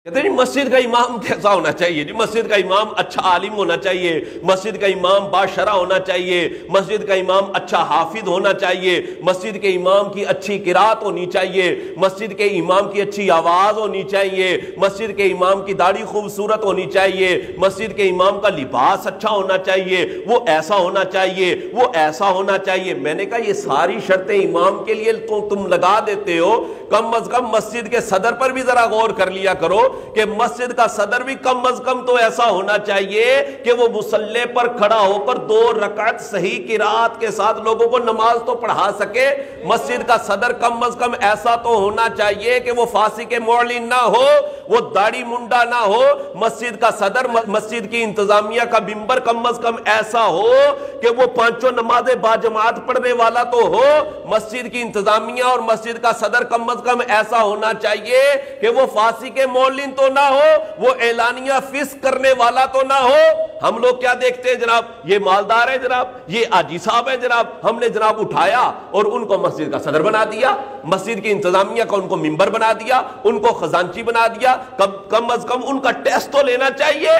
کہتے ہیں جی مسجد کا امام کیسا ہونا چاہیے؟ جی مسجد کا امام اچھا عالم ہونا چاہیے، مسجد کا امام باشرع ہونا چاہیے، مسجد کا امام اچھا حافظ ہونا چاہیے، مسجد کے امام کی اچھی قرات ہونی چاہیے، مسجد کے امام کی اچھی آواز ہونی چاہیے، مسجد کے امام کی داڑھی خوبصورت ہونی چاہیے، مسجد کے امام کا لباس اچھا ہونا چاہیے، وہ ایسا ہونا چاہیے، وہ ایسا ہونا چاہیے۔ میں نے کہا یہ ساری شرطیں امام کے لیے تم لگا دیتے ہو، کم از کم مسجد کے صدر پر بھی ذرا غور کر لیا کرو کہ مسجد کا صدر بھی کم از کم تو ایسا ہونا چاہیے کہ وہ مصلی پر کھڑا ہو کر 2 رکعت صحیح قرات کے ساتھ لوگوں کو نماز تو پڑھا سکے۔ مسجد کا صدر کم از کم ایسا تو ہونا چاہیے کہ وہ فاسق معلن نہ ہو، وہ داڑھی منڈا نہ ہو۔ مسجد کا صدر، مسجد کی انتظامیہ کا ممبر کم از کم ایسا ہو کہ وہ 5 نمازیں باجماعت پڑھنے والا تو ہو۔ مسجد کی انتظامیہ اور مسجد کا صدر کم از کم ایسا ہونا چاہیے کہ وہ فاسق معلن تو نہ ہو، وہ اعلانیہ فسق کرنے والا تو نہ ہو۔ ہم لوگ کیا دیکھتے ہیں جناب؟ یہ مالدار ہے جناب، یہ حاجی صاحب ہے جناب، ہم نے جناب اٹھایا اور ان کو مسجد کا صدر بنا دیا، مسجد کی انتظامیہ کا ان کو ممبر بنا دیا، ان کو خزانچی بنا دیا۔ کم از کم ان کا ٹیسٹ تو لینا چاہیے،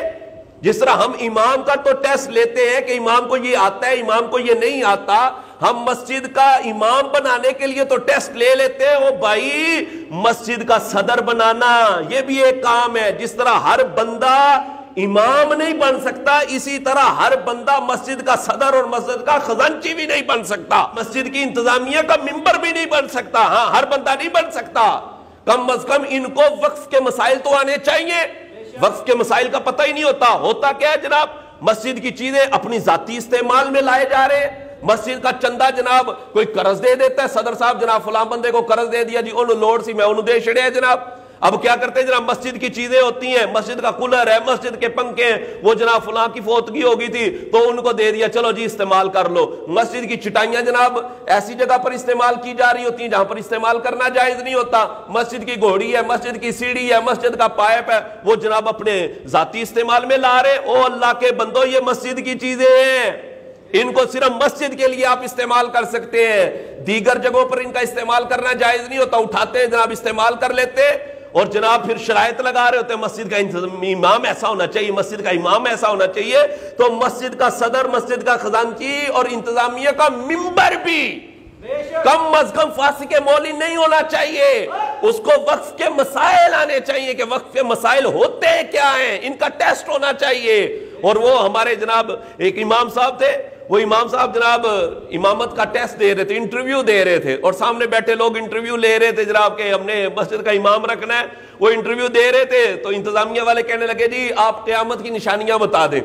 جس طرح ہم امام کا تو ٹیسٹ لیتے ہیں کہ امام کو یہ آتا ہے، امام کو یہ نہیں آتا۔ ہم مسجد کا امام بنانے کے لیے تو ٹیسٹ لے لیتے ہیں۔ وہ بھائی مسجد کا صدر بنانا یہ بھی ایک کام ہے۔ جس طرح ہر بندہ امام نہیں بن سکتا، اسی طرح ہر بندہ مسجد کا صدر اور مسجد کا خزانچی بھی نہیں بن سکتا، مسجد کی انتظامیہ کا ممبر بھی نہیں بن سکتا۔ ہاں، ہر بندہ نہیں بن سکتا۔ کم از کم ان کو وقف کے مسائل تو آنے چاہیے۔ وقف کے مسائل کا پتہ ہی نہیں ہوتا۔ ہوتا کیا ہے جناب؟ مسجد کی چیزیں اپنی ذاتی استعمال میں لائے جا رہے ہیں۔ مسجد کا چندہ جناب کوئی قرض دے دیتا ہے، صدر صاحب جناب فلاں بندے کو قرض دے دیا جی، انہوں لوڑ سی میں انہوں دے چھڑے جناب۔ اب کیا کرتے ہیں جناب؟ مسجد کی چیزیں ہوتی ہیں، مسجد کا کولر ہے، مسجد کے پنکھے ہیں، وہ جناب فلاں کی فوتگی ہوگی تھی تو ان کو دے دیا، چلو جی استعمال کر لو۔ مسجد کی چٹائیاں جناب ایسی جگہ پر استعمال کی جا رہی ہوتی ہیں جہاں پر استعمال کرنا جائز نہیں ہوتا۔ مسجد کی گھوڑی ہے، مسجد کی سیڑھی ہے، مسجد کا پائپ ہے، وہ جناب اپنے ذاتی استعمال میں لا رہے۔ او اللہ کے بندو، یہ مسجد کی چیزیں ہیں، ان کو صرف مسجد کے لیے آپ استعمال کر سکتے ہیں، دیگر جگہوں پر ان کا استعمال کرنا جائز نہیں ہوتا۔ اٹھاتے ہیں جناب، استعمال کر لیتے اور جناب پھر شرائط لگا رہے ہوتے ہیں مسجد کا امام ایسا ہونا چاہیے، مسجد کا امام ایسا ہونا چاہیے۔ تو مسجد کا صدر، مسجد کا خزانچی اور انتظامیہ کا ممبر بھی کم از کم فاسق معلن نہیں ہونا چاہیے۔ اس کو وقف کے مسائل آنے چاہیے کہ وقف کے مسائل ہوتے کیا ہیں، ان کا ٹیسٹ ہونا چاہیے۔ اور وہ ہمارے جناب ایک امام صاحب تھے، وہ امام صاحب جناب امامت کا ٹیسٹ دے رہے تھے، انٹرویو دے رہے تھے، اور سامنے بیٹھے لوگ انٹرویو لے رہے تھے جناب کہ ہم نے مسجد کا امام رکھنا ہے۔ وہ انٹرویو دے رہے تھے تو انتظامیہ والے کہنے لگے جی آپ قیامت کی نشانیاں بتا دیں،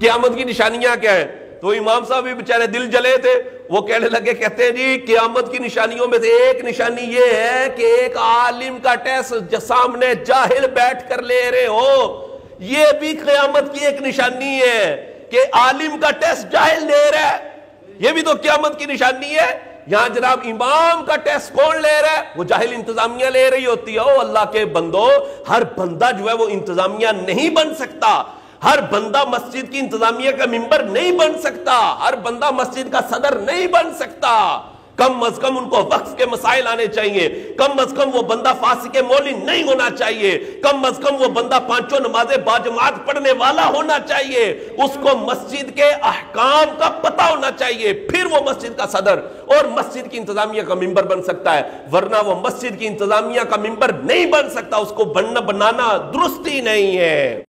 قیامت کی نشانیاں کیا ہیں؟ تو امام صاحب بھی بیچارے دل جلے تھے، وہ کہنے لگے، کہتے ہیں جی قیامت کی نشانیوں میں سے ایک نشانی یہ ہے کہ ایک عالم کا ٹیسٹ سامنے جاہل بیٹھ کر لے رہے ہو۔ یہ بھی قیامت کی ایک نشانی ہے کہ عالم کا ٹیسٹ جاہل لے رہا ہے، یہ بھی تو قیامت کی نشانی ہے۔ یہاں جناب امام کا ٹیسٹ کون لے رہا ہے؟ وہ جاہل انتظامیہ لے رہی ہوتی ہے۔ او اللہ کے بندو، ہر بندہ جو ہے وہ انتظامیہ نہیں بن سکتا، ہر بندہ مسجد کی انتظامیہ کا ممبر نہیں بن سکتا، ہر بندہ مسجد کا صدر نہیں بن سکتا۔ کم از کم ان کو وقف کے مسائل آنے چاہیے، کم از کم وہ بندہ فاسق معلن نہیں ہونا چاہیے، کم از کم وہ بندہ 5 نمازیں باجماعت پڑھنے والا ہونا چاہیے، اس کو مسجد کے احکام کا پتہ ہونا چاہیے، پھر وہ مسجد کا صدر اور مسجد کی انتظامیہ کا ممبر بن سکتا ہے، ورنہ وہ مسجد کی انتظامیہ کا ممبر نہیں بن سکتا۔ اس کو بنانا درست ہی نہیں ہے۔